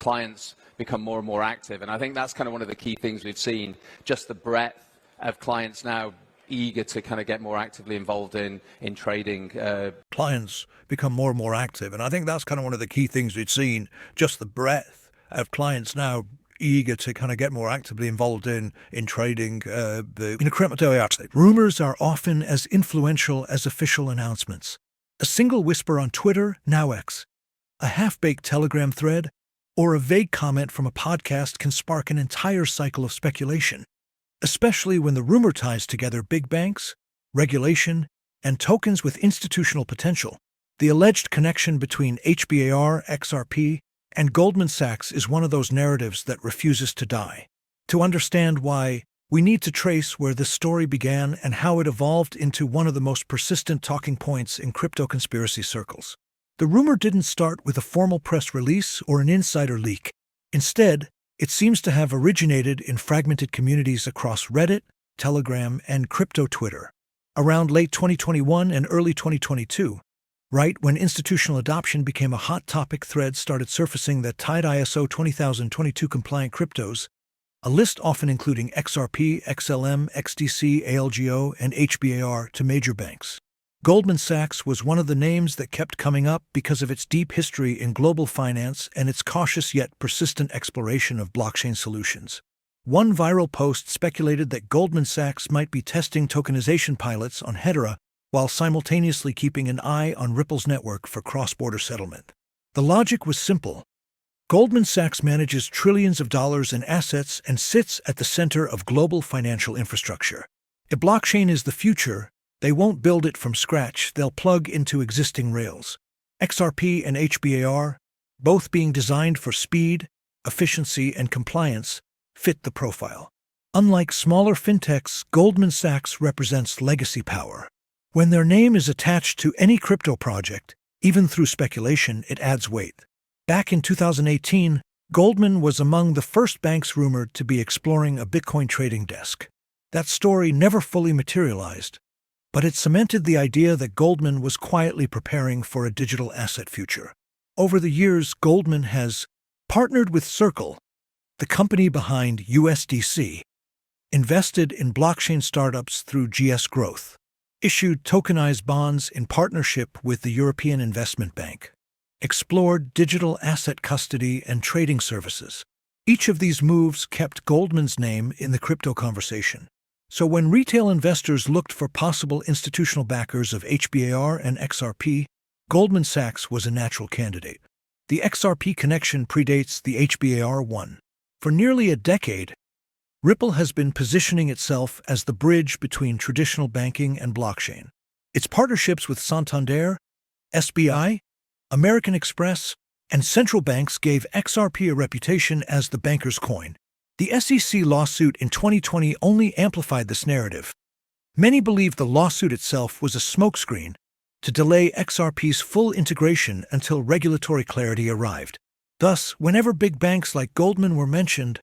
clients become more and more active. And I think that's kind of one of the key things we've seen, just the breadth of clients now eager to kind of get more actively involved in trading. Clients become more and more active, and I think that's kind of one of the key things we've seen, just the breadth of clients now eager to kind of get more actively involved in trading the crypto assets. Rumors are often as influential as official announcements. A single whisper on Twitter, now X, a half-baked Telegram thread, or a vague comment from a podcast can spark an entire cycle of speculation, especially when the rumor ties together big banks, regulation, and tokens with institutional potential. The alleged connection between HBAR XRP and Goldman Sachs is one of those narratives that refuses to die. To understand why, we need to trace where this story began and how it evolved into one of the most persistent talking points in crypto conspiracy circles. The rumor didn't start with a formal press release or an insider leak. Instead, it seems to have originated in fragmented communities across Reddit, Telegram, and crypto Twitter. Around late 2021 and early 2022, right when institutional adoption became a hot topic, threads started surfacing that tied ISO 20022 compliant cryptos, a list often including XRP, XLM, XDC, ALGO, and HBAR, to major banks. Goldman Sachs was one of the names that kept coming up because of its deep history in global finance and its cautious yet persistent exploration of blockchain solutions. One viral post speculated that Goldman Sachs might be testing tokenization pilots on Hedera while simultaneously keeping an eye on Ripple's network for cross-border settlement. The logic was simple. Goldman Sachs manages trillions of dollars in assets and sits at the center of global financial infrastructure. If blockchain is the future, they won't build it from scratch, they'll plug into existing rails. XRP and HBAR, both being designed for speed, efficiency, and compliance, fit the profile. Unlike smaller fintechs, Goldman Sachs represents legacy power. When their name is attached to any crypto project, even through speculation, it adds weight. Back in 2018, Goldman was among the first banks rumored to be exploring a Bitcoin trading desk. That story never fully materialized, but it cemented the idea that Goldman was quietly preparing for a digital asset future. Over the years, Goldman has partnered with Circle, the company behind USDC, invested in blockchain startups through GS Growth, issued tokenized bonds in partnership with the European Investment Bank, explored digital asset custody and trading services. Each of these moves kept Goldman's name in the crypto conversation. So when retail investors looked for possible institutional backers of HBAR and XRP, Goldman Sachs was a natural candidate. The XRP connection predates the HBAR one. For nearly a decade, Ripple has been positioning itself as the bridge between traditional banking and blockchain. Its partnerships with Santander, SBI, American Express, and central banks gave XRP a reputation as the banker's coin. The SEC lawsuit in 2020 only amplified this narrative. Many believe the lawsuit itself was a smokescreen to delay XRP's full integration until regulatory clarity arrived. Thus, whenever big banks like Goldman were mentioned,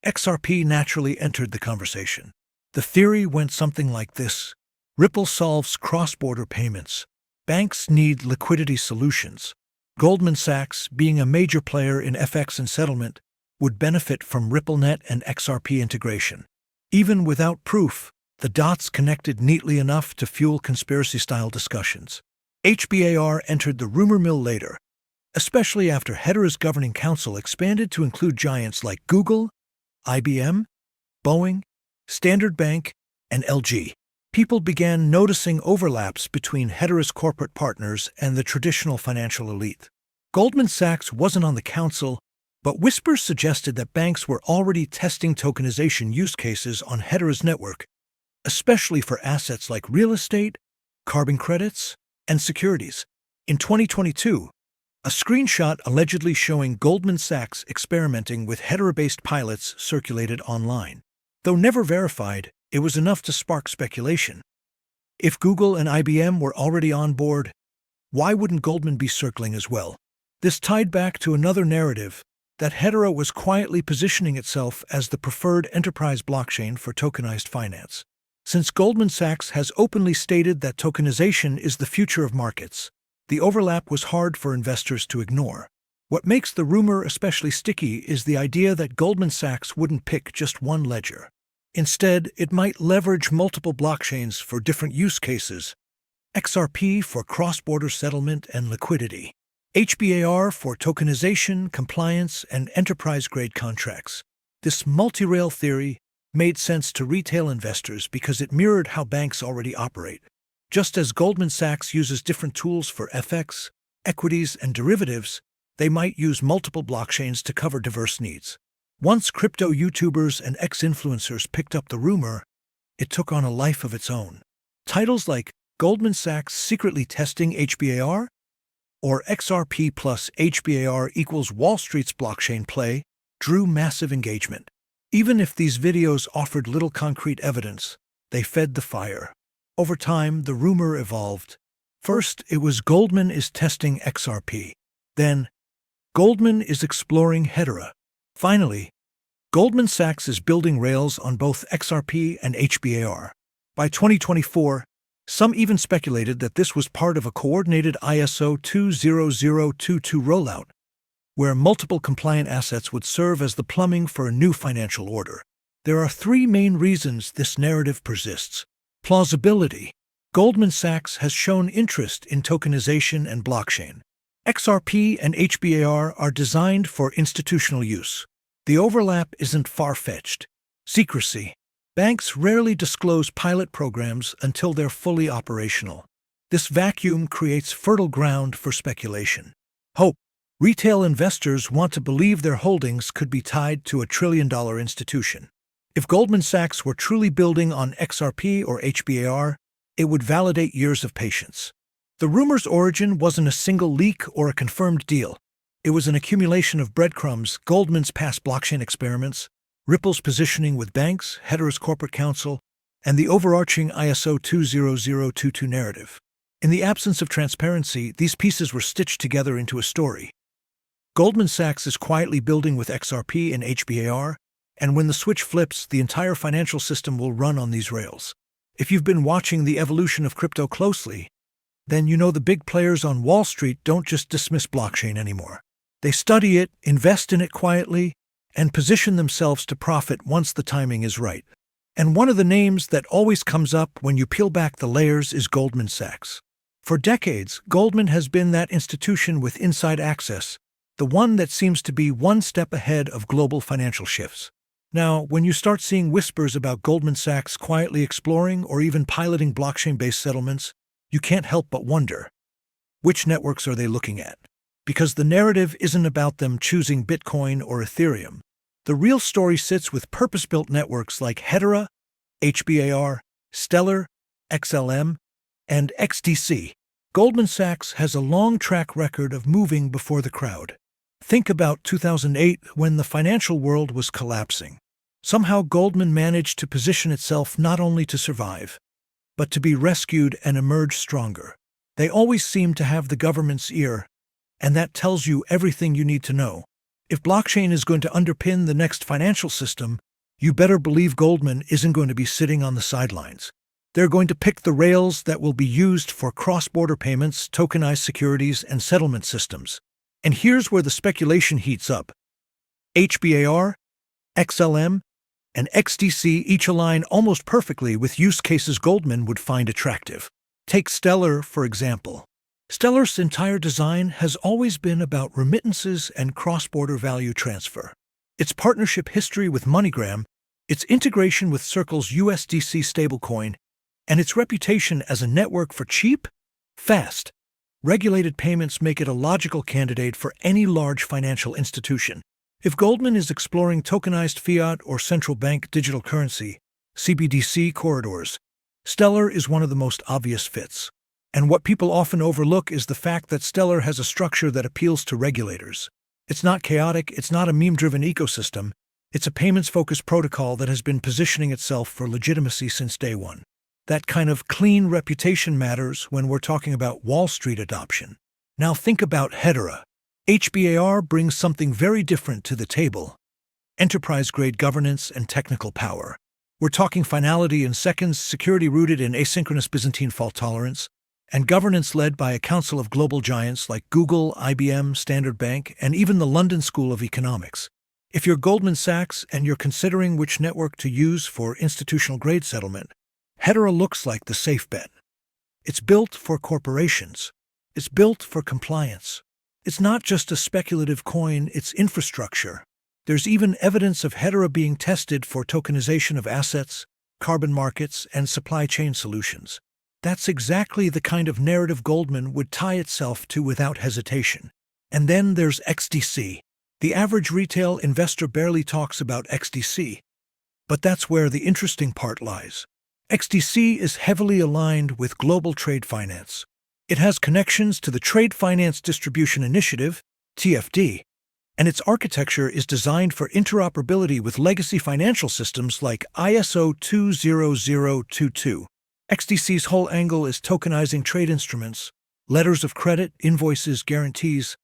XRP naturally entered the conversation. The theory went something like this: Ripple solves cross-border payments. Banks need liquidity solutions. Goldman Sachs, being a major player in FX and settlement, would benefit from RippleNet and XRP integration. Even without proof, the dots connected neatly enough to fuel conspiracy-style discussions. HBAR entered the rumor mill later, especially after Hedera's governing council expanded to include giants like Google, IBM, Boeing, Standard Bank, and LG. People began noticing overlaps between Hedera's corporate partners and the traditional financial elite. Goldman Sachs wasn't on the council, but whispers suggested that banks were already testing tokenization use cases on Hedera's network, especially for assets like real estate, carbon credits, and securities. In 2022, a screenshot allegedly showing Goldman Sachs experimenting with Hedera-based pilots circulated online. Though never verified, it was enough to spark speculation. If Google and IBM were already on board, why wouldn't Goldman be circling as well? This tied back to another narrative that Hedera was quietly positioning itself as the preferred enterprise blockchain for tokenized finance. Since Goldman Sachs has openly stated that tokenization is the future of markets, the overlap was hard for investors to ignore. What makes the rumor especially sticky is the idea that Goldman Sachs wouldn't pick just one ledger. Instead, it might leverage multiple blockchains for different use cases: XRP for cross-border settlement and liquidity, HBAR for tokenization, compliance, and enterprise-grade contracts. This multi-rail theory made sense to retail investors because it mirrored how banks already operate. Just as Goldman Sachs uses different tools for FX, equities, and derivatives, they might use multiple blockchains to cover diverse needs. Once crypto YouTubers and ex-influencers picked up the rumor, it took on a life of its own. Titles like Goldman Sachs secretly testing HBAR or XRP plus HBAR equals Wall Street's blockchain play drew massive engagement. Even if these videos offered little concrete evidence, they fed the fire. Over time, the rumor evolved. First, it was Goldman is testing XRP. Then, Goldman is exploring Hedera. Finally, Goldman Sachs is building rails on both XRP and HBAR. By 2024, some even speculated that this was part of a coordinated ISO 20022 rollout, where multiple compliant assets would serve as the plumbing for a new financial order. There are three main reasons this narrative persists. Plausibility. Goldman Sachs has shown interest in tokenization and blockchain. XRP and HBAR are designed for institutional use. The overlap isn't far-fetched. Secrecy. Banks rarely disclose pilot programs until they're fully operational. This vacuum creates fertile ground for speculation. Hope. Retail investors want to believe their holdings could be tied to a trillion-dollar institution. If Goldman Sachs were truly building on XRP or HBAR, it would validate years of patience. The rumor's origin wasn't a single leak or a confirmed deal. It was an accumulation of breadcrumbs: Goldman's past blockchain experiments, Ripple's positioning with banks, Hedera's corporate counsel, and the overarching ISO 20022 narrative. In the absence of transparency, these pieces were stitched together into a story. Goldman Sachs is quietly building with XRP and HBAR, and when the switch flips, the entire financial system will run on these rails. If you've been watching the evolution of crypto closely, then you know the big players on Wall Street don't just dismiss blockchain anymore. They study it, invest in it quietly, and position themselves to profit once the timing is right. And one of the names that always comes up when you peel back the layers is Goldman Sachs. For decades, Goldman has been that institution with inside access, the one that seems to be one step ahead of global financial shifts. Now, when you start seeing whispers about Goldman Sachs quietly exploring or even piloting blockchain-based settlements, you can't help but wonder, which networks are they looking at? Because the narrative isn't about them choosing Bitcoin or Ethereum. The real story sits with purpose-built networks like Hedera, HBAR, Stellar, XLM, and XDC. Goldman Sachs has a long track record of moving before the crowd. Think about 2008 when the financial world was collapsing. Somehow Goldman managed to position itself not only to survive, but to be rescued and emerge stronger. They always seem to have the government's ear, and that tells you everything you need to know. If blockchain is going to underpin the next financial system, you better believe Goldman isn't going to be sitting on the sidelines. They're going to pick the rails that will be used for cross-border payments, tokenized securities, and settlement systems. And here's where the speculation heats up. HBAR, XLM, and XDC each align almost perfectly with use cases Goldman would find attractive. Take Stellar, for example. Stellar's entire design has always been about remittances and cross-border value transfer. Its partnership history with MoneyGram, its integration with Circle's USDC stablecoin, and its reputation as a network for cheap, fast, regulated payments make it a logical candidate for any large financial institution. If Goldman is exploring tokenized fiat or central bank digital currency, CBDC corridors, Stellar is one of the most obvious fits. And what people often overlook is the fact that Stellar has a structure that appeals to regulators. It's not chaotic, it's not a meme-driven ecosystem, it's a payments-focused protocol that has been positioning itself for legitimacy since day one. That kind of clean reputation matters when we're talking about Wall Street adoption. Now think about Hedera. HBAR brings something very different to the table: enterprise-grade governance and technical power. We're talking finality in seconds, security rooted in asynchronous Byzantine fault tolerance, and governance led by a council of global giants like Google, IBM, Standard Bank, and even the London School of Economics. If you're Goldman Sachs and you're considering which network to use for institutional-grade settlement, Hedera looks like the safe bet. It's built for corporations. It's built for compliance. It's not just a speculative coin, it's infrastructure. There's even evidence of Hedera being tested for tokenization of assets, carbon markets, and supply chain solutions. That's exactly the kind of narrative Goldman would tie itself to without hesitation. And then there's XDC. The average retail investor barely talks about XDC. But that's where the interesting part lies. XDC is heavily aligned with global trade finance. It has connections to the Trade Finance Distribution Initiative, TFD, and its architecture is designed for interoperability with legacy financial systems like ISO 20022. XDC's whole angle is tokenizing trade instruments, letters of credit, invoices, guarantees,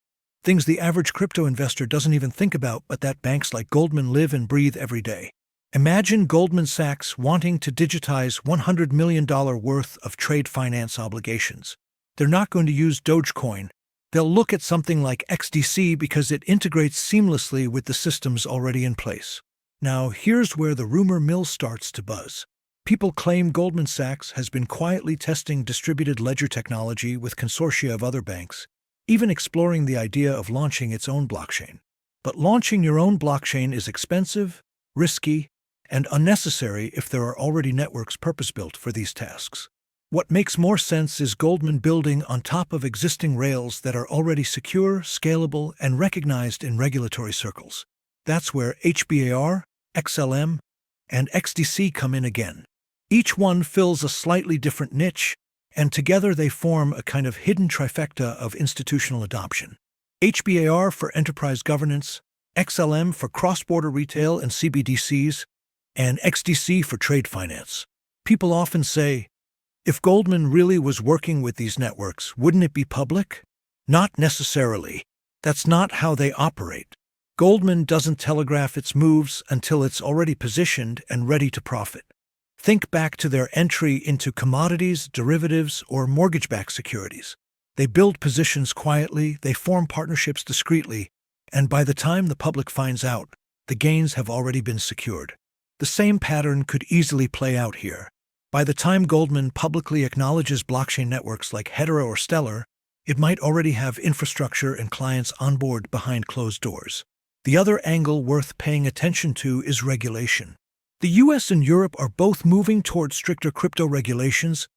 things the average crypto investor doesn't even think about but that banks like Goldman live and breathe every day. Imagine Goldman Sachs wanting to digitize $100 million worth of trade finance obligations. They're not going to use Dogecoin. They'll look at something like XDC because it integrates seamlessly with the systems already in place. Now, here's where the rumor mill starts to buzz. People claim Goldman Sachs has been quietly testing distributed ledger technology with consortia of other banks, even exploring the idea of launching its own blockchain. But launching your own blockchain is expensive, risky, and unnecessary if there are already networks purpose-built for these tasks. What makes more sense is Goldman building on top of existing rails that are already secure, scalable, and recognized in regulatory circles. That's where HBAR, XLM, and XDC come in again. Each one fills a slightly different niche, and together they form a kind of hidden trifecta of institutional adoption. HBAR for enterprise governance, XLM for cross-border retail and CBDCs, and XDC for trade finance. People often say, if Goldman really was working with these networks, wouldn't it be public? Not necessarily. That's not how they operate. Goldman doesn't telegraph its moves until it's already positioned and ready to profit. Think back to their entry into commodities, derivatives, or mortgage-backed securities. They build positions quietly, they form partnerships discreetly, and by the time the public finds out, the gains have already been secured. The same pattern could easily play out here. By the time Goldman publicly acknowledges blockchain networks like Hedera or Stellar, it might already have infrastructure and clients on board behind closed doors. The other angle worth paying attention to is regulation. The US and Europe are both moving toward stricter crypto regulations,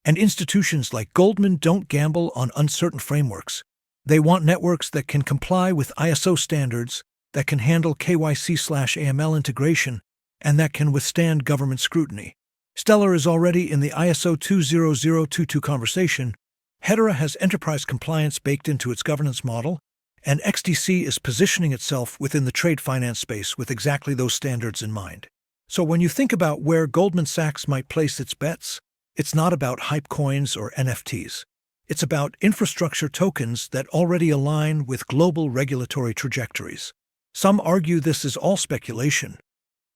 and institutions like Goldman don't gamble on uncertain frameworks. They want networks that can comply with ISO standards, that can handle KYC/AML integration, and that can withstand government scrutiny. Stellar is already in the ISO 20022 conversation, Hedera has enterprise compliance baked into its governance model, and XDC is positioning itself within the trade finance space with exactly those standards in mind. So when you think about where Goldman Sachs might place its bets, it's not about hype coins or NFTs. It's about infrastructure tokens that already align with global regulatory trajectories. Some argue this is all speculation,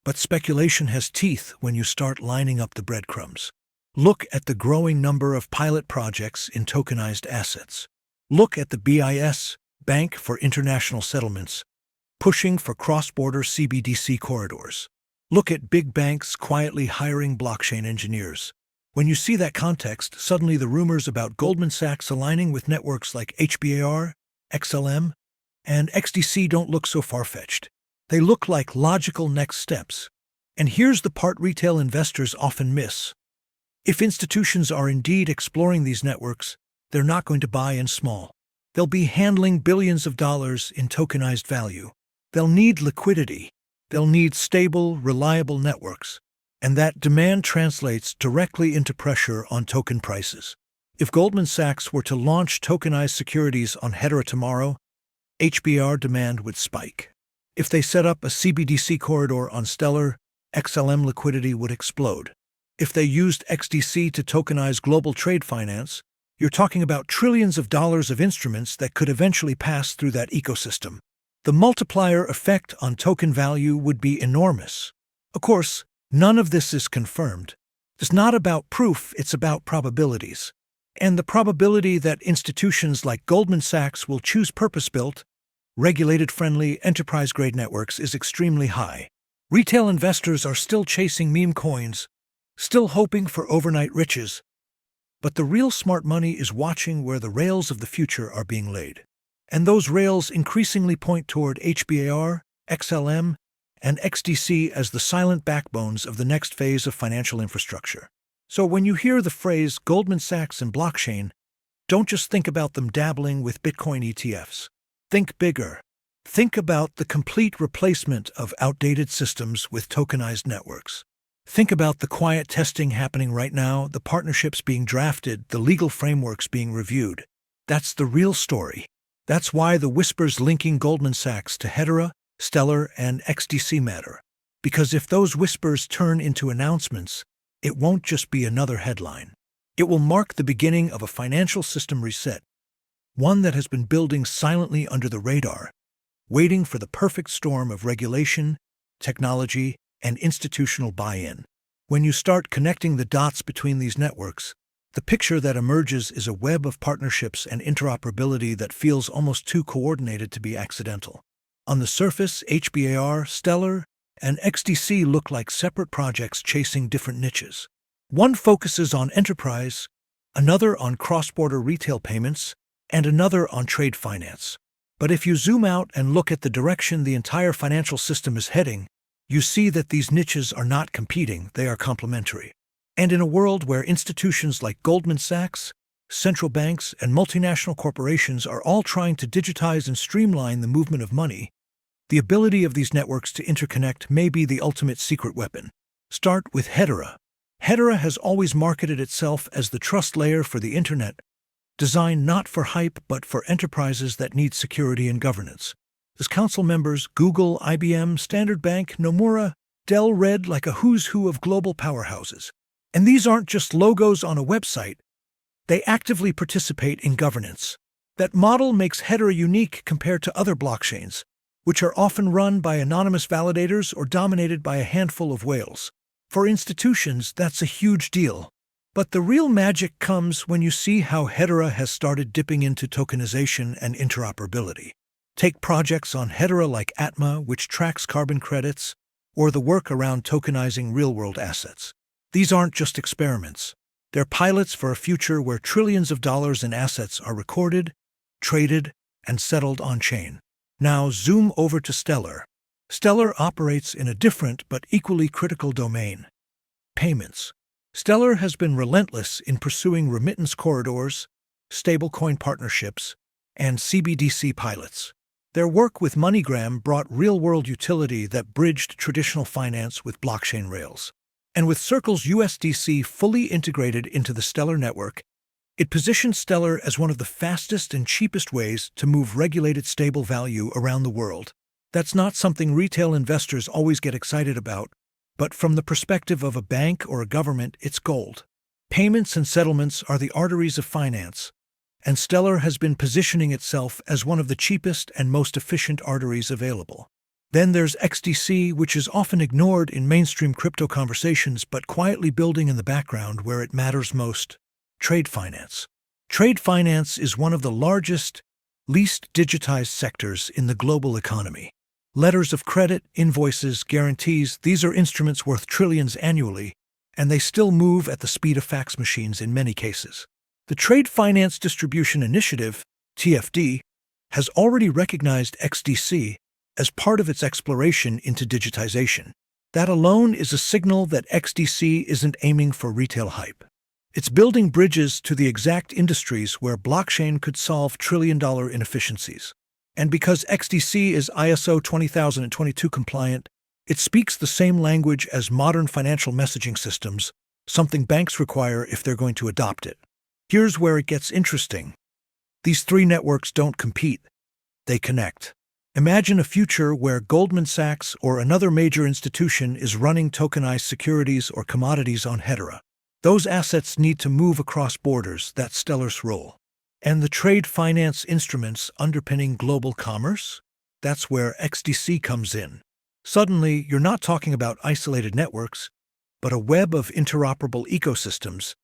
but speculation has teeth when you start lining up the breadcrumbs. Look at the growing number of pilot projects in tokenized assets. Look at the BIS, Bank for International Settlements, pushing for cross-border CBDC corridors. Look at big banks quietly hiring blockchain engineers. When you see that context, suddenly the rumors about Goldman Sachs aligning with networks like HBAR, XLM, and XDC don't look so far-fetched. They look like logical next steps. And here's the part retail investors often miss. If institutions are indeed exploring these networks, they're not going to buy in small. They'll be handling billions of dollars in tokenized value. They'll need liquidity. They'll need stable, reliable networks. And that demand translates directly into pressure on token prices. If Goldman Sachs were to launch tokenized securities on Hedera tomorrow, HBR demand would spike. If they set up a CBDC corridor on Stellar, XLM liquidity would explode. If they used XDC to tokenize global trade finance, you're talking about trillions of dollars of instruments that could eventually pass through that ecosystem. The multiplier effect on token value would be enormous. Of course, none of this is confirmed. It's not about proof, it's about probabilities. And the probability that institutions like Goldman Sachs will choose purpose-built, regulated-friendly, enterprise-grade networks is extremely high. Retail investors are still chasing meme coins, still hoping for overnight riches, but the real smart money is watching where the rails of the future are being laid. And those rails increasingly point toward HBAR, XLM, and XDC as the silent backbones of the next phase of financial infrastructure. So when you hear the phrase Goldman Sachs and blockchain, don't just think about them dabbling with Bitcoin ETFs. Think bigger. Think about the complete replacement of outdated systems with tokenized networks. Think about the quiet testing happening right now, the partnerships being drafted, the legal frameworks being reviewed. That's the real story. That's why the whispers linking Goldman Sachs to Hedera, Stellar, and XDC matter. Because if those whispers turn into announcements, it won't just be another headline. It will mark the beginning of a financial system reset, one that has been building silently under the radar, waiting for the perfect storm of regulation, technology, and institutional buy-in. When you start connecting the dots between these networks, the picture that emerges is a web of partnerships and interoperability that feels almost too coordinated to be accidental. On the surface, HBAR, Stellar, and XDC look like separate projects chasing different niches. One focuses on enterprise, another on cross-border retail payments, and another on trade finance. But if you zoom out and look at the direction the entire financial system is heading, you see that these niches are not competing, they are complementary. And in a world where institutions like Goldman Sachs, central banks, and multinational corporations are all trying to digitize and streamline the movement of money, the ability of these networks to interconnect may be the ultimate secret weapon. Start with Hedera. Hedera has always marketed itself as the trust layer for the internet, designed not for hype but for enterprises that need security and governance. As council members, Google, IBM, Standard Bank, Nomura, Dell read like a who's who of global powerhouses. And these aren't just logos on a website. They actively participate in governance. That model makes Hedera unique compared to other blockchains, which are often run by anonymous validators or dominated by a handful of whales. For institutions, that's a huge deal. But the real magic comes when you see how Hedera has started dipping into tokenization and interoperability. Take projects on Hedera like Atma, which tracks carbon credits, or the work around tokenizing real-world assets. These aren't just experiments. They're pilots for a future where trillions of dollars in assets are recorded, traded, and settled on-chain. Now zoom over to Stellar. Stellar operates in a different but equally critical domain: payments. Stellar has been relentless in pursuing remittance corridors, stablecoin partnerships, and CBDC pilots. Their work with MoneyGram brought real-world utility that bridged traditional finance with blockchain rails. And with Circle's USDC fully integrated into the Stellar network, it positions Stellar as one of the fastest and cheapest ways to move regulated stable value around the world. That's not something retail investors always get excited about, but from the perspective of a bank or a government, it's gold. Payments and settlements are the arteries of finance, and Stellar has been positioning itself as one of the cheapest and most efficient arteries available. Then there's XDC, which is often ignored in mainstream crypto conversations but quietly building in the background where it matters most: trade finance. Trade finance is one of the largest, least digitized sectors in the global economy. Letters of credit, invoices, guarantees, these are instruments worth trillions annually, and they still move at the speed of fax machines in many cases. The Trade Finance Distribution Initiative, TFD, has already recognized XDC as part of its exploration into digitization. That alone is a signal that XDC isn't aiming for retail hype. It's building bridges to the exact industries where blockchain could solve trillion-dollar inefficiencies. And because XDC is ISO 20022 compliant, it speaks the same language as modern financial messaging systems, something banks require if they're going to adopt it. Here's where it gets interesting. These three networks don't compete, they connect. Imagine a future where Goldman Sachs or another major institution is running tokenized securities or commodities on Hedera. Those assets need to move across borders, that's Stellar's role. And the trade finance instruments underpinning global commerce? That's where XDC comes in. Suddenly, you're not talking about isolated networks, but a web of interoperable ecosystems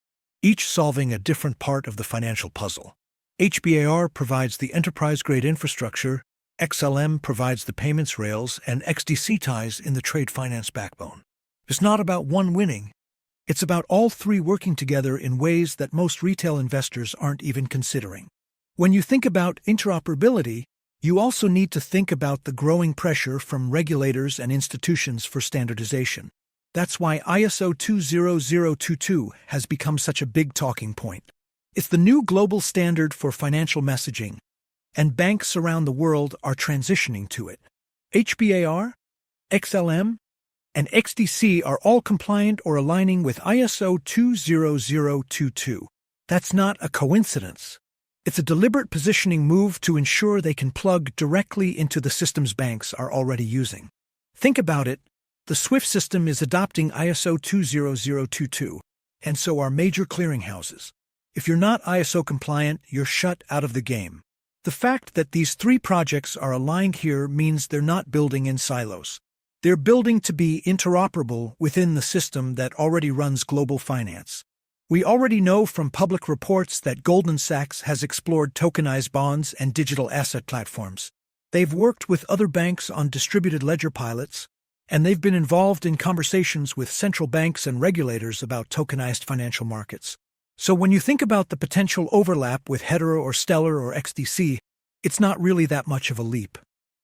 each solving a different part of the financial puzzle. HBAR provides the enterprise-grade infrastructure, XLM provides the payments rails, and XDC ties in the trade finance backbone. It's not about one winning. It's about all three working together in ways that most retail investors aren't even considering. When you think about interoperability, you also need to think about the growing pressure from regulators and institutions for standardization. That's why ISO 20022 has become such a big talking point. It's the new global standard for financial messaging, and banks around the world are transitioning to it. HBAR, XLM, and XDC are all compliant or aligning with ISO 20022. That's not a coincidence. It's a deliberate positioning move to ensure they can plug directly into the systems banks are already using. Think about it. The SWIFT system is adopting ISO 20022, and so are major clearinghouses. If you're not ISO compliant, you're shut out of the game. The fact that these three projects are aligned here means they're not building in silos. They're building to be interoperable within the system that already runs global finance. We already know from public reports that Goldman Sachs has explored tokenized bonds and digital asset platforms. They've worked with other banks on distributed ledger pilots, and they've been involved in conversations with central banks and regulators about tokenized financial markets. So when you think about the potential overlap with Hedera or Stellar or XDC, it's not really that much of a leap.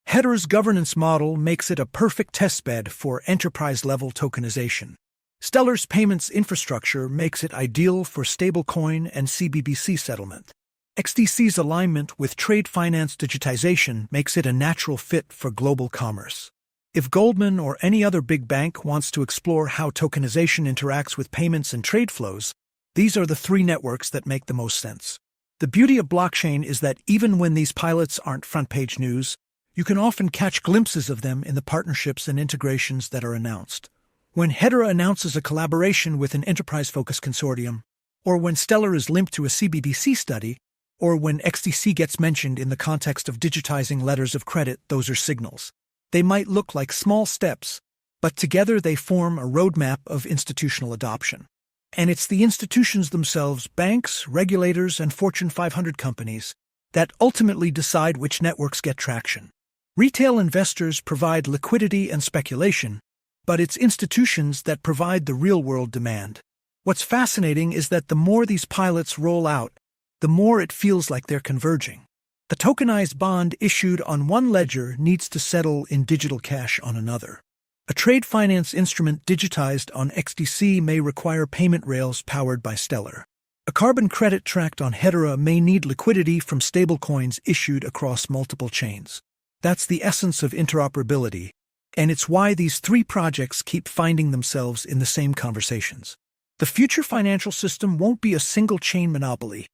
Hedera's governance model makes it a perfect testbed for enterprise-level tokenization. Stellar's payments infrastructure makes it ideal for stablecoin and CBDC settlement. XDC's alignment with trade finance digitization makes it a natural fit for global commerce. If Goldman or any other big bank wants to explore how tokenization interacts with payments and trade flows, these are the three networks that make the most sense. The beauty of blockchain is that even when these pilots aren't front-page news, you can often catch glimpses of them in the partnerships and integrations that are announced. When Hedera announces a collaboration with an enterprise-focused consortium, or when Stellar is linked to a CBDC study, or when XDC gets mentioned in the context of digitizing letters of credit, those are signals. They might look like small steps, but together they form a roadmap of institutional adoption. And it's the institutions themselves, banks, regulators, and Fortune 500 companies, that ultimately decide which networks get traction. Retail investors provide liquidity and speculation, but it's institutions that provide the real-world demand. What's fascinating is that the more these pilots roll out, the more it feels like they're converging. A tokenized bond issued on one ledger needs to settle in digital cash on another. A trade finance instrument digitized on XDC may require payment rails powered by Stellar. A carbon credit tracked on Hedera may need liquidity from stablecoins issued across multiple chains. That's the essence of interoperability, and it's why these three projects keep finding themselves in the same conversations. The future financial system won't be a single-chain monopoly.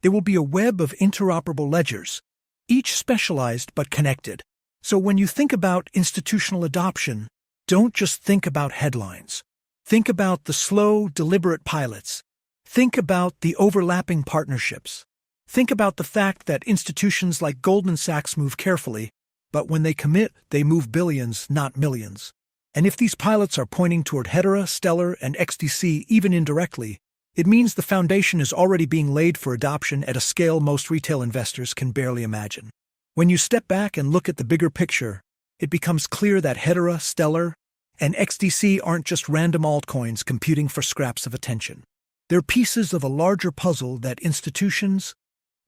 There will be a web of interoperable ledgers, each specialized but connected. So when you think about institutional adoption, don't just think about headlines. Think about the slow, deliberate pilots. Think about the overlapping partnerships. Think about the fact that institutions like Goldman Sachs move carefully, but when they commit, they move billions, not millions. And if these pilots are pointing toward Hedera, Stellar, and XDC even indirectly, it means the foundation is already being laid for adoption at a scale most retail investors can barely imagine. When you step back and look at the bigger picture, it becomes clear that Hedera, Stellar, and XDC aren't just random altcoins competing for scraps of attention. They're pieces of a larger puzzle that institutions,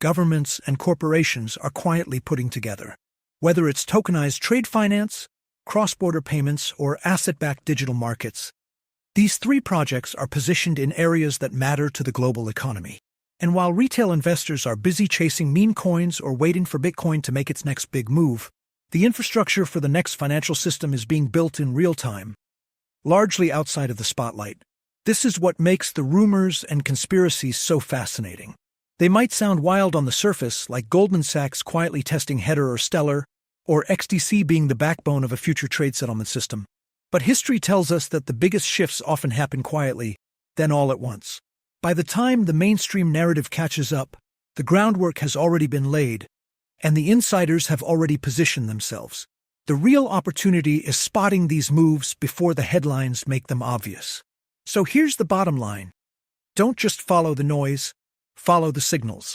governments, and corporations are quietly putting together. Whether it's tokenized trade finance, cross-border payments, or asset-backed digital markets, these three projects are positioned in areas that matter to the global economy. And while retail investors are busy chasing meme coins or waiting for Bitcoin to make its next big move, the infrastructure for the next financial system is being built in real time, largely outside of the spotlight. This is what makes the rumors and conspiracies so fascinating. They might sound wild on the surface, like Goldman Sachs quietly testing Hedera or Stellar, or XDC being the backbone of a future trade settlement system. But history tells us that the biggest shifts often happen quietly, then all at once. By the time the mainstream narrative catches up, the groundwork has already been laid, and the insiders have already positioned themselves. The real opportunity is spotting these moves before the headlines make them obvious. So here's the bottom line. Don't just follow the noise, follow the signals.